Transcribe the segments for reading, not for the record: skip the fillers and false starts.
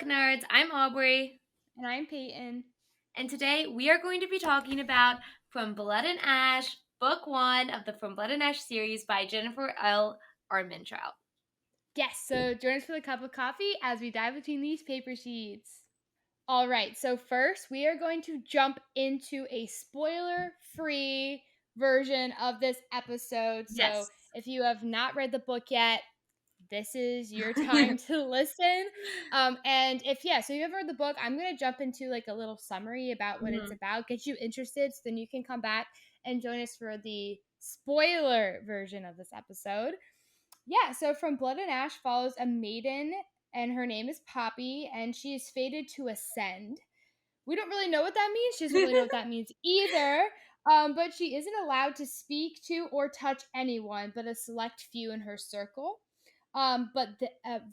Nerds. I'm Aubrey, And I'm Peyton. and today we are going to be talking about From Blood and Ash, Book 1 of the From Blood and Ash series by Jennifer L Armentrout. Yes, so join us for the cup of coffee as we dive between these paper sheets. All right, so first we are going to jump into a spoiler-free version of this episode. So Yes. if you have not read the book yet, this is your time to listen. So you haven't read the book, I'm gonna jump into like a little summary about what it's Mhm. about, get you interested, so then you can come back and join us for the spoiler version of this episode. Yeah, so From Blood and Ash follows a maiden, and her name is Poppy, and she is fated to ascend. We don't really know what that means. She doesn't really know what that means either. But she isn't allowed to speak to or touch anyone but a select few in her circle.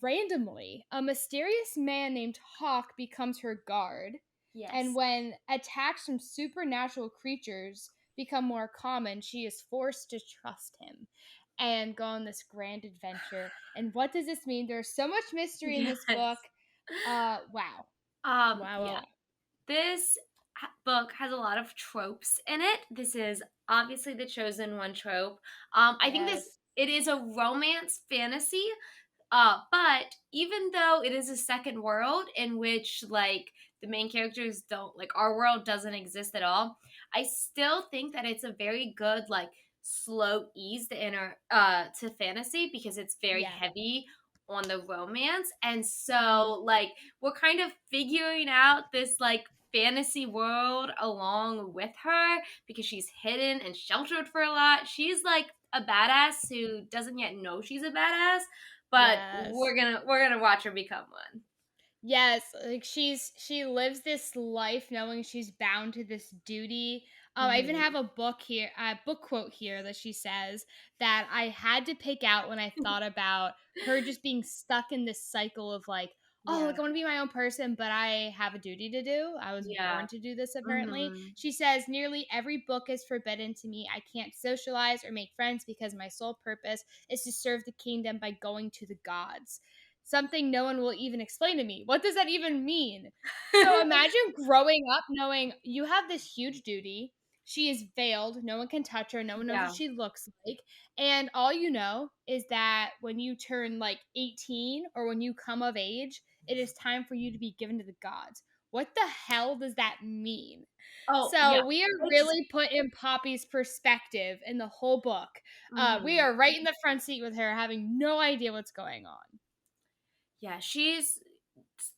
Randomly, a mysterious man named Hawk becomes her guard. And Yes. when attacks from supernatural creatures become more common, she is forced to trust him and go on this grand adventure. And what does this mean? There's so much mystery in this Yes. book. Wow. Wow, Yeah. wow, wow. This book has a lot of tropes in it. This is obviously the chosen one trope. I think Yes. it is a romance fantasy. But even though it is a second world in which like the main characters don't like our world doesn't exist at all, I still think that it's a very good like slow ease to fantasy because it's very Yeah. heavy on the romance. And so like we're kind of figuring out this like fantasy world along with her because she's hidden and sheltered for a lot. She's like a badass who doesn't yet know she's a badass, but Yes. we're gonna watch her become one. Yes, like she lives this life knowing she's bound to this duty. I even Mhm. have a book quote here that she says that I had to pick out when I thought about her just being stuck in this cycle of like, oh, Yeah. like I want to be my own person, but I have a duty to do. I was Yeah. born to do this, apparently. Mhm. She says, nearly every book is forbidden to me. I can't socialize or make friends because my sole purpose is to serve the kingdom by going to the gods. Something no one will even explain to me. What does that even mean? So imagine growing up knowing you have this huge duty. She is veiled. No one can touch her. No one knows what Yeah. she looks like. And all you know is that when you turn like 18 or when you come of age, it is time for you to be given to the gods. What the hell does that mean? Oh, yeah. So we are It's really put in Poppy's perspective in the whole book. We mhm. are right in the front seat with her, having no idea what's going on. Yeah, she's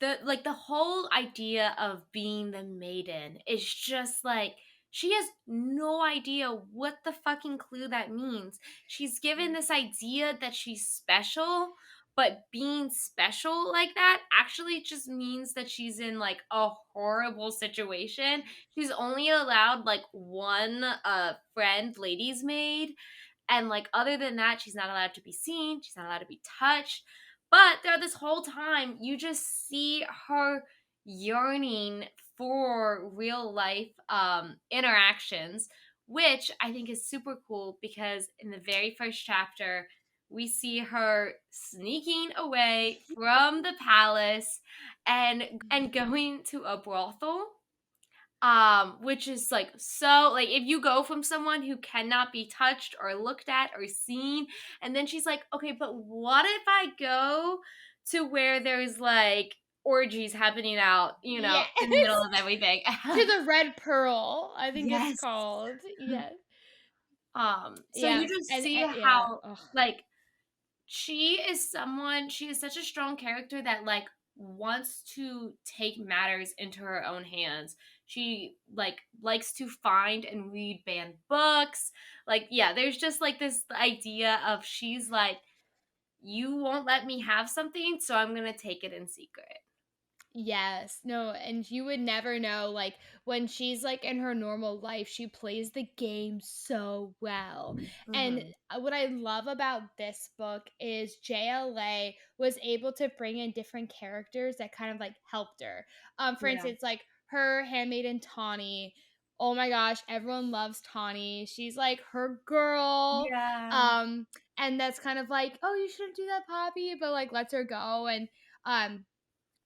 the whole idea of being the maiden is just like she has no idea what the fucking clue that means. She's given this idea that she's special, but being special like that actually just means that she's in like a horrible situation. She's only allowed like one friend, lady's maid, and like other than that, she's not allowed to be seen, she's not allowed to be touched. But throughout this whole time, you just see her yearning for real life interactions, which I think is super cool because in the very first chapter, we see her sneaking away from the palace and going to a brothel, which is like so like if you go from someone who cannot be touched or looked at or seen, and then she's like, okay, but what if I go to where there's like orgies happening out, Yes. in the middle of everything. To the Red Pearl, I think it's Yes. called. Yes. So you Yes. just And, see yeah. how Ugh. like she is such a strong character that like wants to take matters into her own hands. She like likes to find and read banned books. Like yeah, there's just like this idea of she's like, you won't let me have something, so I'm going to take it in secret. Yes. No, and you would never know, like, when she's like in her normal life, she plays the game so well. And Mhm. what I love about this book is JLA was able to bring in different characters that kind of like helped her. For Yeah. instance, like her handmaiden Tawny. Oh my gosh, everyone loves Tawny. She's like her girl. Yeah. Um, and that's kind of like, oh, you shouldn't do that, Poppy, but like lets her go. And um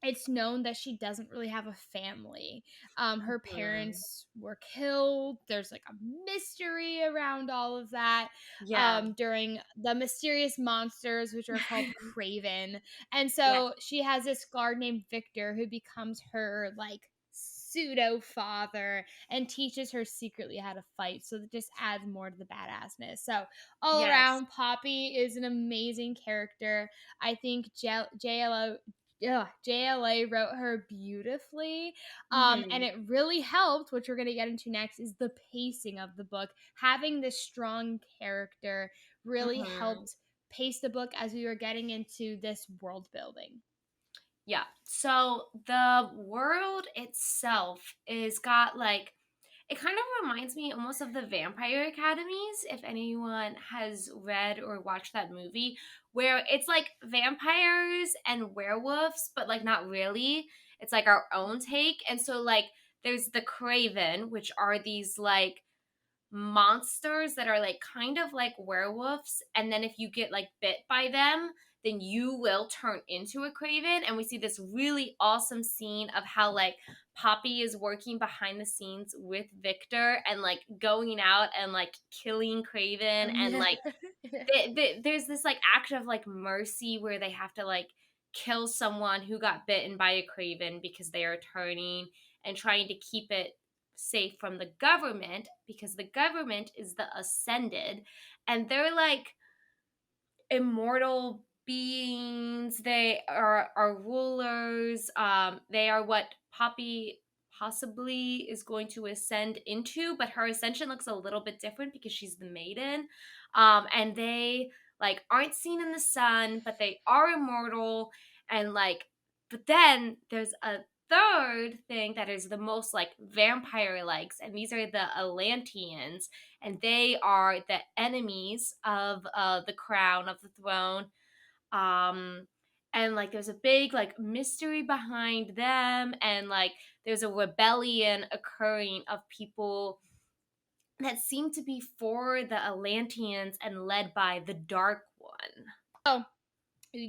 it's known that she doesn't really have a family. Her Mhm. parents were killed. There's like a mystery around all of that Yeah. during the mysterious monsters, which are called Craven. And Yeah. so she has this guard named Victor who becomes her like pseudo father and teaches her secretly how to fight. So that just adds more to the badassness. So all Yes. around, Poppy is an amazing character. I think JLO yeah, JLA wrote her beautifully. And Mhm. it really helped, which we're going to get into next, is the pacing of the book. Having this strong character really Mhm. helped pace the book as we were getting into this world building. Yeah. So the world itself is got like it kind of reminds me almost of the Vampire Academies, if anyone has read or watched that movie, where it's like vampires and werewolves, but like not really. It's like our own take. And so like there's the Craven, which are these like monsters that are like kind of like werewolves, and then if you get like bit by them, then you will turn into a craven. And we see this really awesome scene of how like Poppy is working behind the scenes with Victor and like going out and like killing craven, Oh, and yeah. like there's this like act of like mercy where they have to like kill someone who got bitten by a craven because they are turning and trying to keep it safe from the government, because the government is the ascended and they're like immortal beings. They are rulers. They are what Poppy possibly is going to ascend into, but her ascension looks a little bit different because she's the maiden. And they like aren't seen in the sun, but they are immortal. And like, but then there's a third thing that is the most like vampire likes, and these are the Atlanteans, and they are the enemies of the crown of the throne. um and like there's a big like mystery behind them, and like there's a rebellion occurring of people that seem to be for the Atlanteans and led by the Dark One. So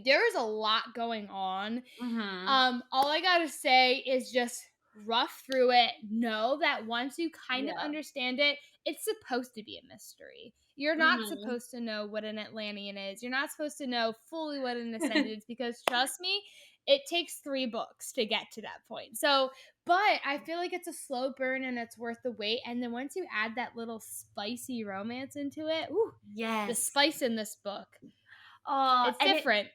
there is a lot going on. Mhm. All I gotta say is just rough through it. Know that once you kind of Yeah. understand it, it's supposed to be a mystery. You're not Mhm. supposed to know what an Atlantean is. You're not supposed to know fully what an Ascendant is because trust me, it takes 3 books to get to that point. So, but I feel like it's a slow burn and it's worth the wait. And then once you add that little spicy romance into it, ooh, the Yes. spice in this book, it's And it different.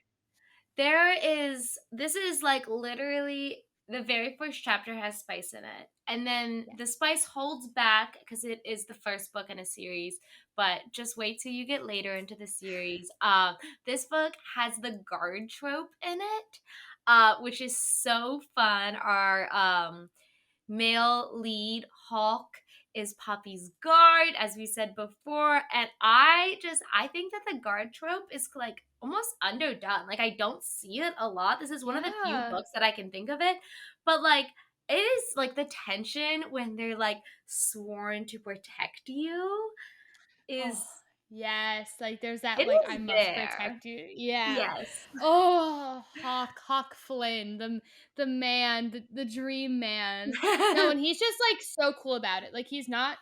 there is this is like literally the very first chapter has spice in it. And then Yeah. the spice holds back because it is the first book in a series, but just wait till you get later into the series. This book has the guard trope in it, which is so fun. Our male lead Hawk is Poppy's guard, as we said before, and I think that the guard trope is like almost underdone. Like I don't see it a lot. This is one of the few Yeah. books that I can think of it, but like it is like the tension when they're like sworn to protect you Oh, is yes. Like there's it that like I is must there. protect you. Yeah. Yes. Oh, Hawk Flynn, the man, the dream man. No, and he's just like so cool about it. Like he's not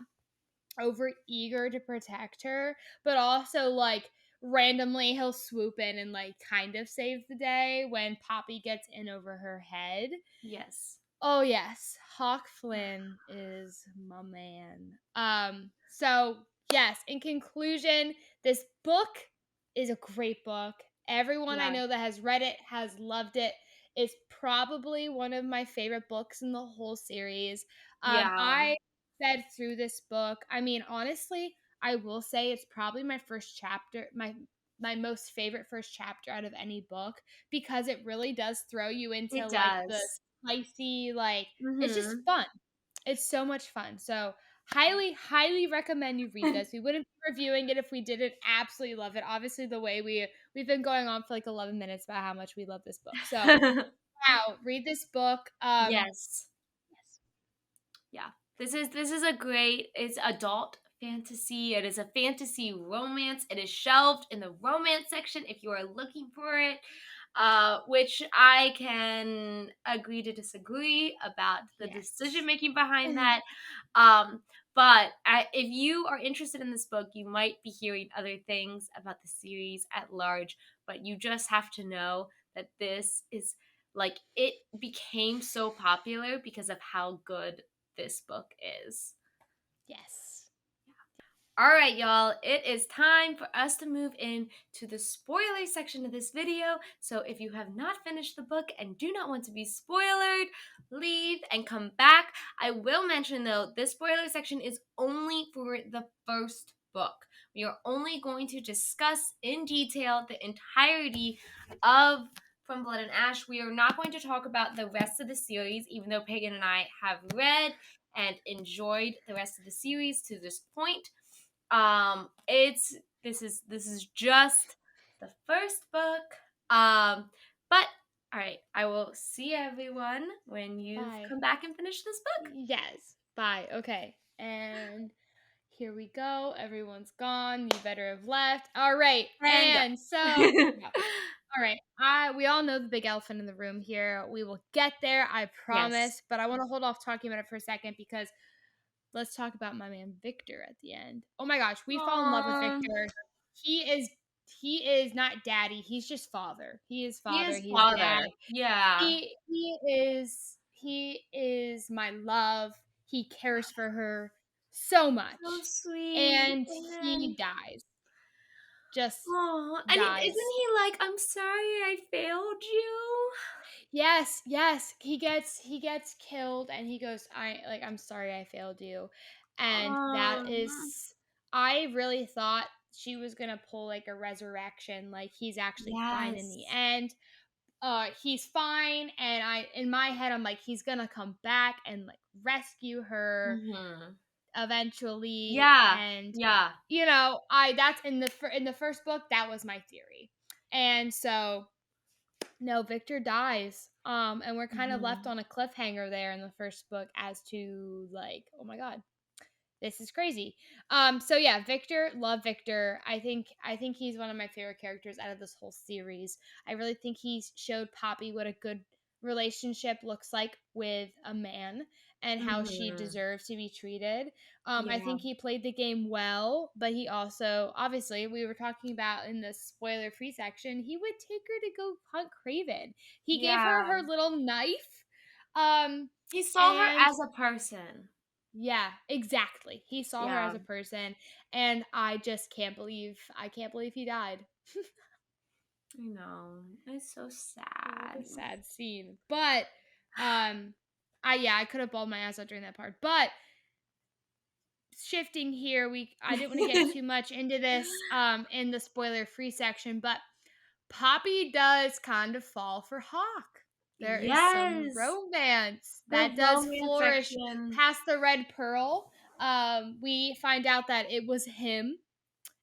over eager to protect her, but also like randomly he'll swoop in and like kind of save the day when Poppy gets in over her head. Yes. Oh yes, Hawk Flynn is my man. So yes, in conclusion, this book is a great book. Everyone I Yeah. know that has read it has loved it. It's probably one of my favorite books in the whole series. Yeah. I read through this book. I mean, honestly, I will say it's probably my first chapter, my most favorite first chapter out of any book because it really does throw you into It like the does. spicy, like it's just Mhm. fun. It's so much fun. So highly recommend you read this. We wouldn't be reviewing it if we didn't absolutely love it. Obviously, the way we've been going on for like 11 minutes about how much we love this book. So wow, read this book. Yes. Yes. Yeah. This is a great, it's adult fantasy. It is a fantasy romance. It is shelved in the romance section if you are looking for it. which I can agree to disagree about the decision Yes. making behind that. Um, if you are interested in this book, you might be hearing other things about the series at large, but you just have to know that this is like it became so popular because of how good this book is. Yes. All right, y'all, it is time for us to move in to the spoiler section of this video. So if you have not finished the book and do not want to be spoiled, leave and come back. I will mention though, this spoiler section is only for the first book. We are only going to discuss in detail the entirety of From Blood and Ash. We are not going to talk about the rest of the series, even though Pagan and I have read and enjoyed the rest of the series to this point. It's this is just the first book. But all right, I will see everyone when you've Bye. come back and finished this book. Yes. Bye. Okay. And here we go. Everyone's gone. You better have left. All right. And And so, go. yeah. All right. We all know the big elephant in the room here. We will get there, I Yes. promise. But I want to hold off talking about it for a second because let's talk about my man Victor at the end. Oh my gosh, we fall in love with Aw, Victor. He is he is not daddy. He's just father. He is he father. is He is dad. father. Yeah. He is my love. He cares for her so So much. sweet. And he dies. Just Oh, and isn't dies. he like, I'm sorry I failed you? Yes, yes. He gets killed and he goes, I'm sorry I failed you. And that Um, is I really thought she was gonna pull like a resurrection, like he's actually fine in the yes. end. He's fine, and I in my head I'm like he's gonna come back and like rescue her Mm-hmm. eventually. Yeah, And yeah. I that's in the first book that was my theory. And so no, Victor dies. And we're kind of left Mhm. on a cliffhanger there in the first book as to like, oh my god, this is crazy. So yeah, Victor, love Victor. I think he's one of my favorite characters out of this whole series. I really think he showed Poppy what a good relationship looks like with a man and how she Mhm. deserves to be treated. I Yeah, think he played the game well, but he also, obviously, we were talking about in the spoiler free section, he would take her to go hunt Craven. He gave her yeah. her little knife. Um, He saw her and as a person. yeah, exactly. He saw her Yeah, as a person, and I can't believe he died. I know. It's so What sad. a sad scene. But I could have bawled my ass out during that part. But shifting here, I didn't want to get too much into this in the spoiler free section, but Poppy does kind of fall for Hawk. There is some Yes, romance the that does romance flourish section. past the red pearl. We find out that it was him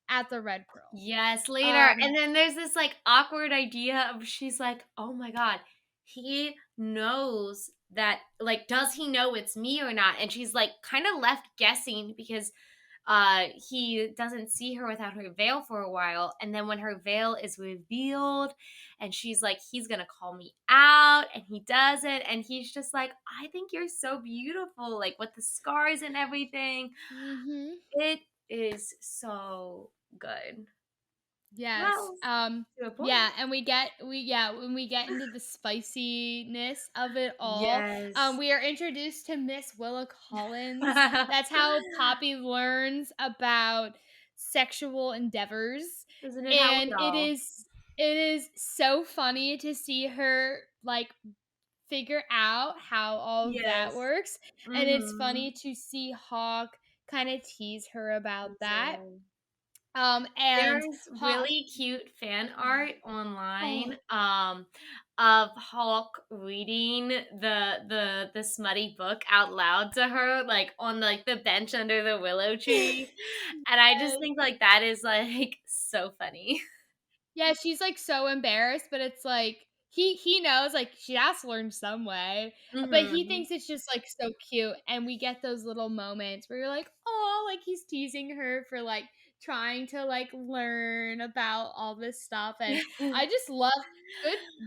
at the red pearl. Yes, later. Um, And then there's this like awkward idea of she's like, "Oh my god, he knows that like does he know it's me or not?" And she's like kind of left guessing because he doesn't see her without her veil for a while, and then when her veil is revealed and she's like he's going to call me out and he doesn't and he's just like I think you're so beautiful like with the scars and everything. mhm. It is so good. Yes. Well, to a point. Yeah, and when we get into the spiciness of it all, Yes. we are introduced to Miss Willa Collins. That's how Poppy learns about sexual endeavors. Isn't it how And we all? it is so funny to see her like figure out how all of that Yes. works. And it's Mhm. funny to see Hawk kind of tease her about that. So And there's Hawk, really cute fan art oh, online, of Hulk reading the smutty book out loud to her, like, on, like, the bench under the willow tree, and I just yes. think, like, that is, like, so funny. Yeah, she's like so embarrassed, but it's like he knows like she has to learn some way, but he Mhm. thinks it's just like so cute, and we get those little moments where you're like, oh, like he's teasing her for like trying to like learn about all this stuff. And I just love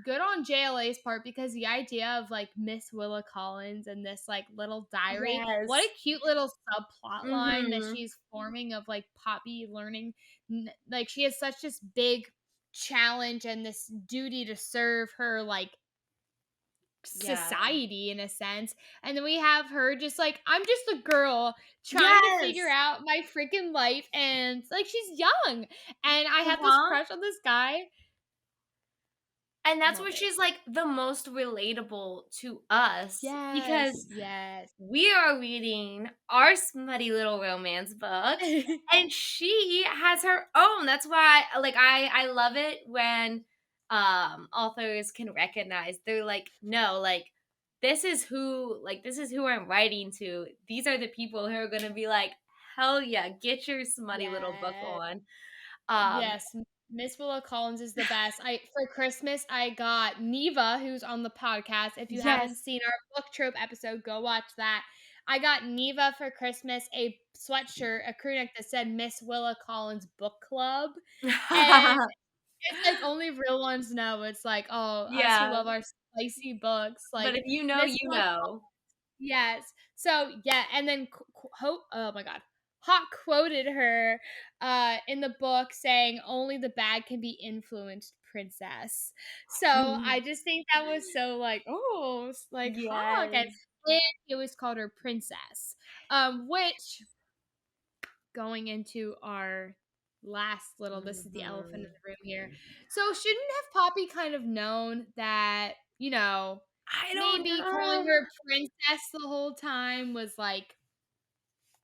good on JLA's part, because the idea of like Miss Willa Collins and this like little diary, what a Yes. cute little subplot line that Mhm. she's forming of like Poppy learning, like she has such this big challenge and this duty to serve her like Yeah. society in a sense. And then we have her just like, I'm just a girl trying to figure Yes. out my freaking life, and like she's young, and I have this Uh-huh. crush on this guy. And that's Love where it. she's, like, the most relatable to us Yes, because yes. we are reading our smutty little romance books, and she has her own. That's why, like, I love it when, authors can recognize they're like, "No, like, this is who I'm writing to. These are the people who are gonna be like, 'Hell yeah, get your smutty little book Yes. on.'" Um, Yes, Miss Willa Collins is the best. I For Christmas I got Neva, who's on the podcast. If you haven't yes. seen our book trope episode, go watch that. I got Neva for Christmas a sweatshirt, a crew neck that said Miss Willa Collins Book Club. And it's like only real ones know. It's like, oh, us who Yeah, love our spicy books, but like if you know, Miss you Willa. know. Yes. So yeah, and then oh my god, Hawk quoted her in the book saying, "Only the bad can be influenced, princess." So I just think that was so like, oh, like Hawk, Yes. and he always called her princess. Which, going into our last little, this is the elephant in Mhm. the room here. So shouldn't have Poppy kind of known that, I don't maybe calling know. her princess the whole time was like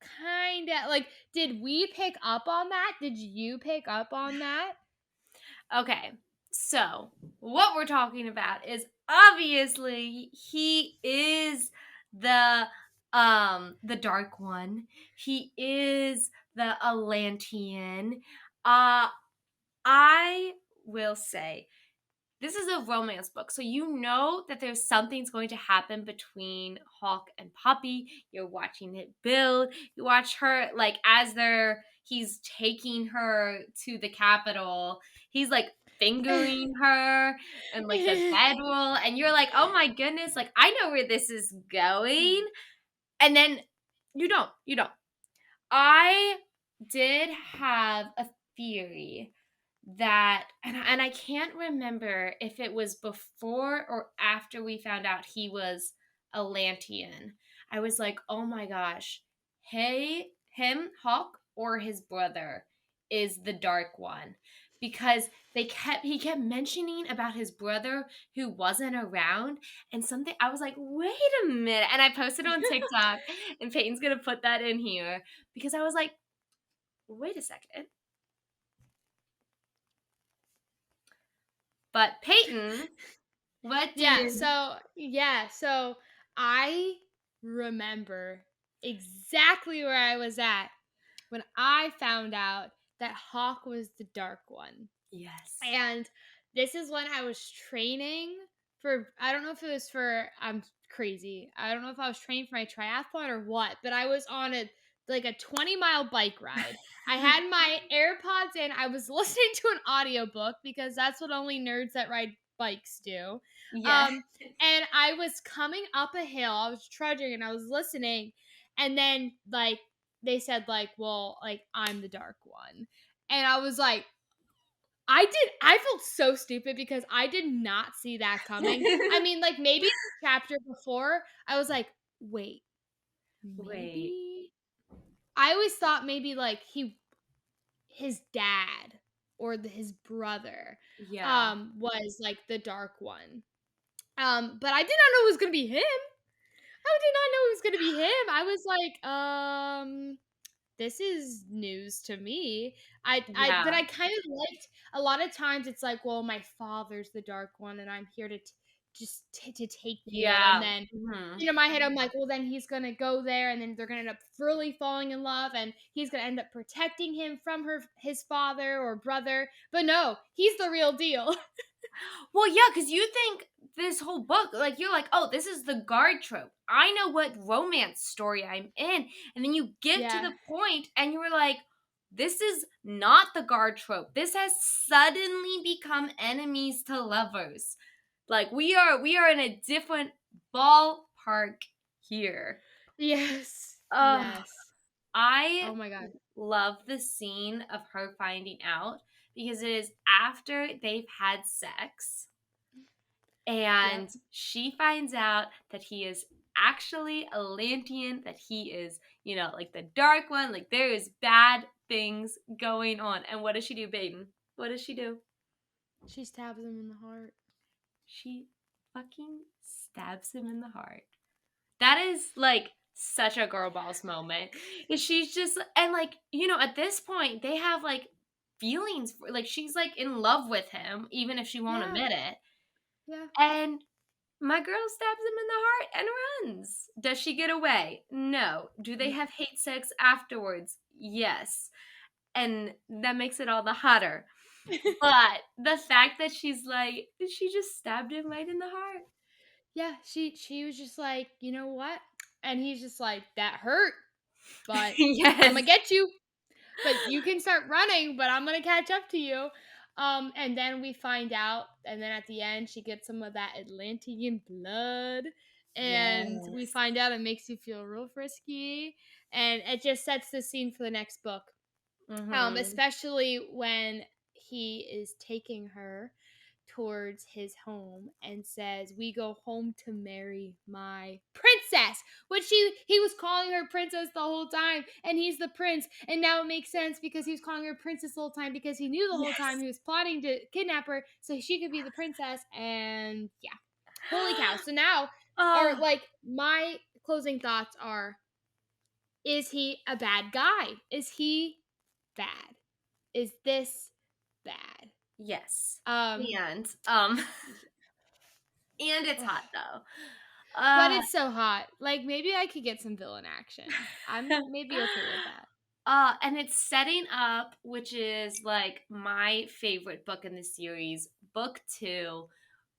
kind of like, did we pick up on that? Did you pick up on that? Okay, so what we're talking about is obviously he is the dark one. He is the Atlantean. Uh I will say this is a romance book, so you know that there's something's going to happen between Hawk and Poppy. You're watching it build. You watch her like as he's taking her to the Capitol. He's like fingering her and like the bedroll, and you're like, oh my goodness, like I know where this is going. And then you don't. I did have a theory that and I can't remember if it was before or after we found out he was Atlantean. I was like, "Oh my gosh. Hey, him, Hawk, or his brother is the dark one." Because he kept mentioning about his brother who wasn't around and something I was like, "Wait a minute." And I posted on TikTok and Peyton's going to put that in here because I was like, "Wait a second." But Peyton, what did So I remember exactly where I was at when I found out that Hawk was the dark one. yes. And this is when I was training for, I don't know if it was for, I'm crazy. I don't know if I was training for my triathlon or what, but I was on a 20-mile bike ride. I had my AirPods in. I was listening to an audiobook because that's what only nerds that ride bikes do. Yeah. Um, and I was coming up a hill. I was trudging and I was listening. And then like they said like, well, like I'm the dark one. And I was like, I felt so stupid because I did not see that coming. I mean, like maybe the chapter before, I was like, wait, Wait. maybe I always thought maybe like his dad or his brother Yeah. was like the dark one. But I did not know it was gonna be him. I did not know it was gonna be him. I was like, this is news to me. But Yeah. I kind of liked, a lot of times it's like, well, my father's the dark one and I'm here to to take you. And Yeah. then Mhm. in my head I'm like, well, then he's going to go there and then they're going to end up really falling in love and he's going to end up protecting him from his father or brother. But no, he's the real deal. Well, yeah, because you think this whole book, like, you're like, oh, this is the guard trope. I know what romance story I'm in. And then you get to Yeah. the point and you were like, this is not the guard trope. This has suddenly become enemies to lovers. Like we are in a different ballpark here. Yes. Uh, Yes. I Oh my god. love the scene of her finding out because it is after they've had sex Yep. and she finds out that he is actually a Atlantean, that he is, like the dark one, like there is bad things going on. And what does she do, Baden? What does she do? She stabs him in the heart. She fucking stabs him in the heart. That is like such a girl boss moment. And she's just, and like, at this point, they have like feelings for, like, she's like in love with him, even if she won't Yeah. admit it. Yeah. And my girl stabs him in the heart and runs. Does she get away? No. Do they No. have hate sex afterwards? Yes. And that makes it all the hotter. But the fact that she's like, she just stabbed him right in the heart. Yeah, she was just like, "You know what?" And he's just like, "That hurt, but I'm Yes. gonna get you. But you can start running, but I'm gonna catch up to you." And then we find out, and then at the end, she gets some of that Atlantean blood, and we Yes. find out it makes you feel real frisky, and it just sets the scene for the next book. Mhm. Especially when he is taking her towards his home and says, "We go home to marry my princess," which he was calling her princess the whole time, and he's the prince. And now it makes sense because he was calling her princess the whole time because he knew the whole time Yes. he was plotting to kidnap her so she could be the princess. And yeah, holy cow! So now, or Oh, like my closing thoughts are: is he a bad guy? Is he bad? Is this bad? yes. Um, And, and it's ugh. hot though. But Uh, it's so hot. Like maybe I could get some villain action. I'm maybe okay with that. and it's setting up, which is like my favorite book in the series, book 2,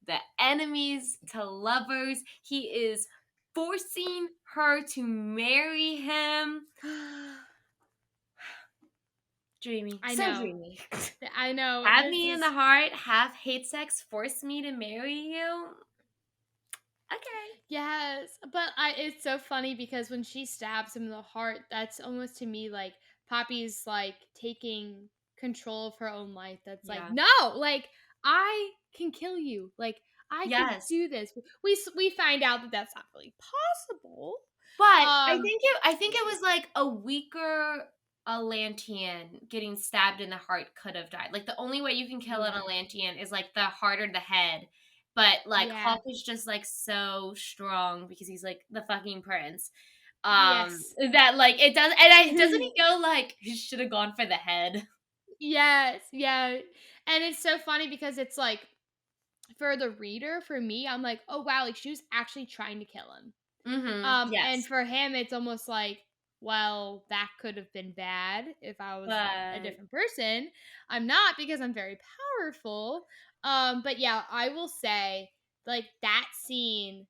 The Enemies to Lovers. He is forcing her to marry him. Dreamy. I So know. dreamy. I know. Have This me in the is heart, have hate sex, force me to marry you. Okay. yes, but I it's so funny because when she stabs him in the heart, that's almost to me like Poppy's like taking control of her own life. That's like, Yeah. "No, like I can kill you. Like I can Yes. do this." We find out that that's not really possible. But Um I think it was like a weaker Atlantean getting stabbed in the heart could have died. Like the only way you can kill an yeah. Atlantean is like the heart or the head. But like Yeah. Hulk is just like so strong because he's like the fucking prince. Yes. That like it does, and I doesn't he go like he should have gone for the head. Yes, yeah. And it's so funny because it's like for the reader, for me, I'm like, "Oh wow, like she was actually trying to kill him." Mhm. And Yes. for him, it's almost like, well, that could have been bad if I was a But different person. I'm not because I'm very powerful. But yeah, I will say, like that scene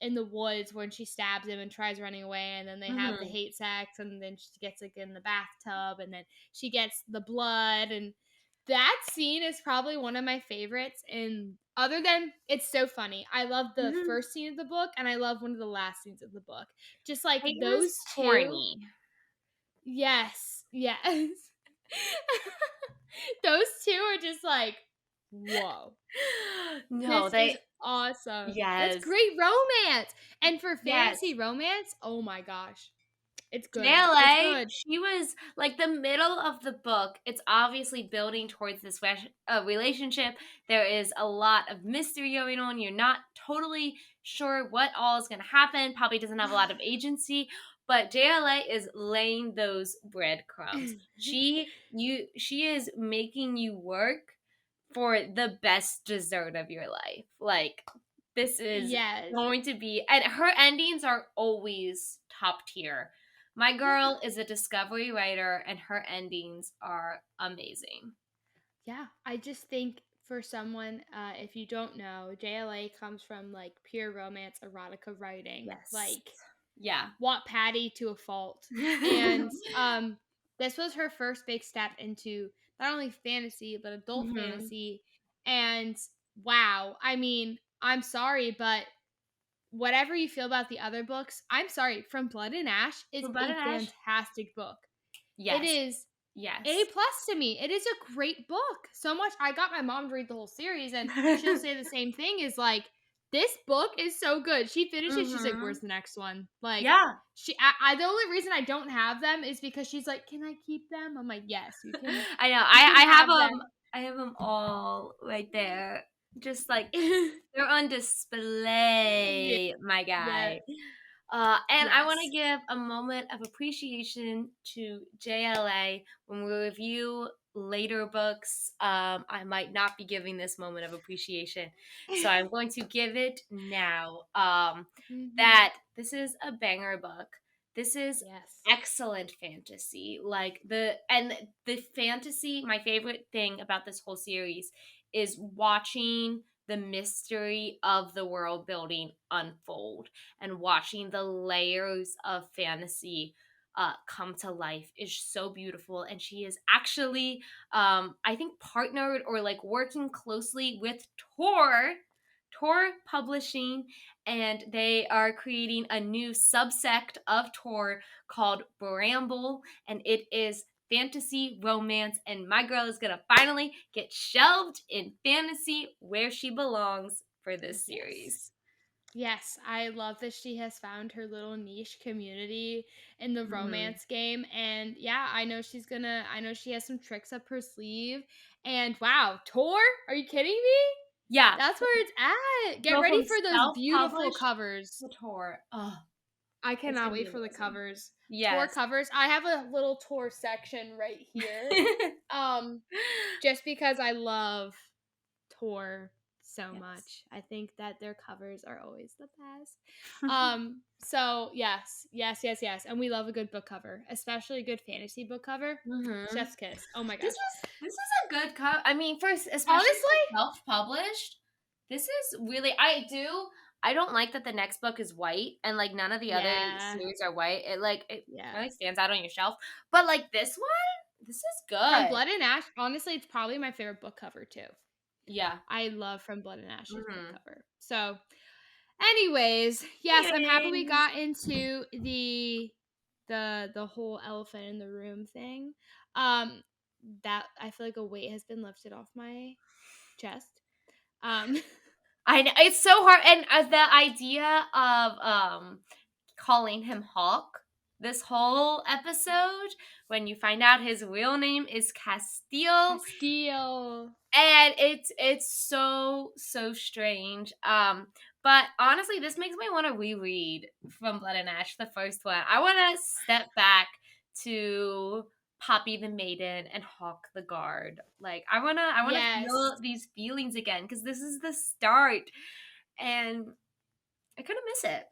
in the woods when she stabs him and tries running away, and then they have the mhm. hate sex, and then she gets like in the bathtub, and then she gets the blood, and that scene is probably one of my favorites. And other than it's so funny, I love the Mhm. first scene of the book, and I love one of the last scenes of the book. Just like It was those two. corny. Yes, yes. Those two are just like, whoa, No, this is they awesome. That's yes. great romance. And for fantasy Yes. romance, oh my gosh, it's good. It's JLA, good. she was like the middle of the book. It's obviously building towards this relationship. There is a lot of mystery going on. You're not totally sure what all is going to happen. Probably doesn't have a lot of agency, but JLA is laying those breadcrumbs. She is making you work for the best dessert of your life. Like this is Yes. going to be, and her endings are always top tier. My Yeah. girl is a discovery writer and her endings are amazing. Yeah, I just think for someone, if you don't know, JLA comes from like pure romance erotica writing, Yes. like Yeah. want Patty to a fault. And this was her first big step into not only fantasy but adult Mhm. fantasy. And wow, I mean, I'm sorry, but whatever you feel about the other books, I'm sorry, From Blood and Ash is But Bud a and Ash? fantastic book. It Yes. is A Yes. plus to me. It is a great book. So much. I got my mom to read the whole series, and she'll say the same thing. Is like, this book is so good. She finishes. She's like, "Where's Mhm. the next one?" Like, Yeah. the only reason I don't have them is because she's like, "Can I keep them?" I'm like, "Yes, you can. I know. You can I have have them. them." I have them all right there. Just like they're on Yeah. display, my Yeah. guy. And I want to Yes. give a moment of appreciation to JLA when we review later books. I might not be giving this moment of appreciation, so I'm going to give it now. Mhm. That this is a banger book. This is Yes. excellent fantasy. The fantasy. My favorite thing about this whole series is watching the mystery of the world building unfold and watching the layers of fantasy come to life is so beautiful. And she is actually, I think, partnered or like working closely with Tor Publishing, and they are creating a new subsect of Tor called Bramble, and it is fantasy romance, and my girl is gonna finally get shelved in fantasy where she belongs for this Yes. series. Yes, I love that she has found her little niche community in the Mhm. romance game. And yeah, I know she has some tricks up her sleeve. And wow, Tor? Are you kidding me? Yeah, That's where it's at. Get go ready from for those beautiful self-published covers. to tour. Oh, I it's cannot gonna be wait for the amazing. covers. Tour Yes. covers. I have a little tour section right here. Um, just because I love Tour so Yes. much. I think that their covers are always the best. So yes, yes, yes, yes. And we love a good book cover, especially a good fantasy book cover. Mhm. Chef's kiss. Oh my This gosh. is this is a good I mean, especially Honestly, for self-published, this is really I don't like that the next book is white and like none of the other yeah. series are white. It Yeah. really stands out on your shelf. But like this one, this is From good. Blood and Ash, honestly, it's probably my favorite book cover too. Yeah. I love From Blood and Ash's book Mhm. cover. So, anyways, yes, I'm happy we Anyways. got into the whole elephant in the room thing. Um, that I feel like a weight has been lifted off my chest. Um, I know it's so hard, and the idea of calling him Hawk this whole episode when you find out his real name is Castile, Castile. and it's so strange. But honestly, this makes me want to reread From Blood and Ash, the first one. I want to step back to Poppy the Maiden and Hawk the Guard. Like I wanna Yes. feel these feelings again because this is the start, and I kind of miss it.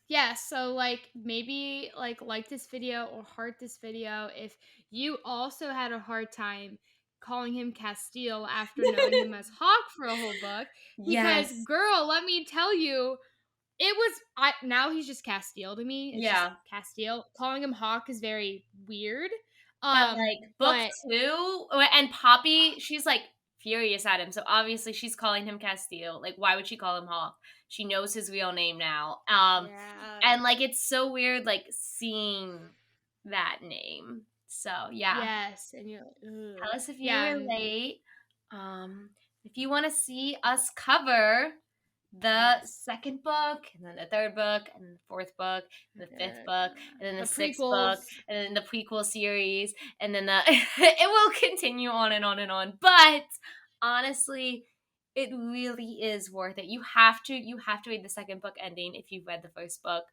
Yeah, so like maybe like this video or heart this video if you also had a hard time calling him Castile after knowing him as Hawk for a whole book because Yes. girl, let me tell you, it was I now he's just Castile to me. It's just Yeah. Castile. Calling him Hawk is very weird. But, like, book But 2 and Poppy, she's, like, furious at him, so obviously she's calling him Castile. Like, why would she call him Hawk? She knows his real name now. yeah. And, like, it's so weird, like, seeing that name. So, yeah. Yes, and you're like, ugh. Tell us if you Yeah, and relate. If you wanna see us cover the yes. second book, and then the third book, and then the fourth book, and the fifth book, and then The the sixth book, prequels. and then the prequel series, and then the it will continue on and on and on. But honestly, it really is worth it. You have to read the second book ending if you've read the first book.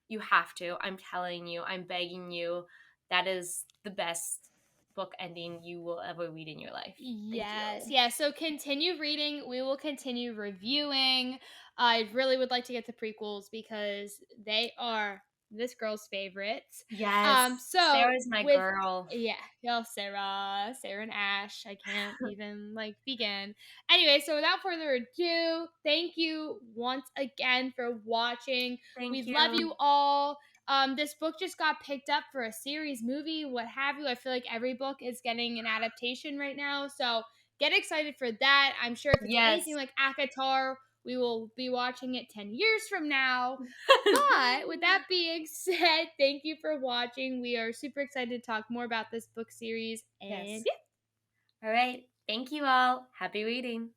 You have to. I'm telling you, I'm begging you. That is the best book ending you will ever read in your life. Thank Yes, you. yeah. So continue reading. We will continue reviewing. I really would like to get the prequels because they are this girl's favorites. Yes. So Sarah's my with girl. yeah, y'all, Sarah and Ash. I can't even like begin. Anyway, so without further ado, thank you once again for watching. We Thank love you. you all. This book just got picked up for a series, movie, what have you. I feel like every book is getting an adaptation right now. So get excited for that. I'm sure if it's anything Yes. like Akatar, we will be watching it 10 years from now. But with that being said, thank you for watching. We are super excited to talk more about this book series. And Yes. yeah. All right. Thank you all. Happy reading.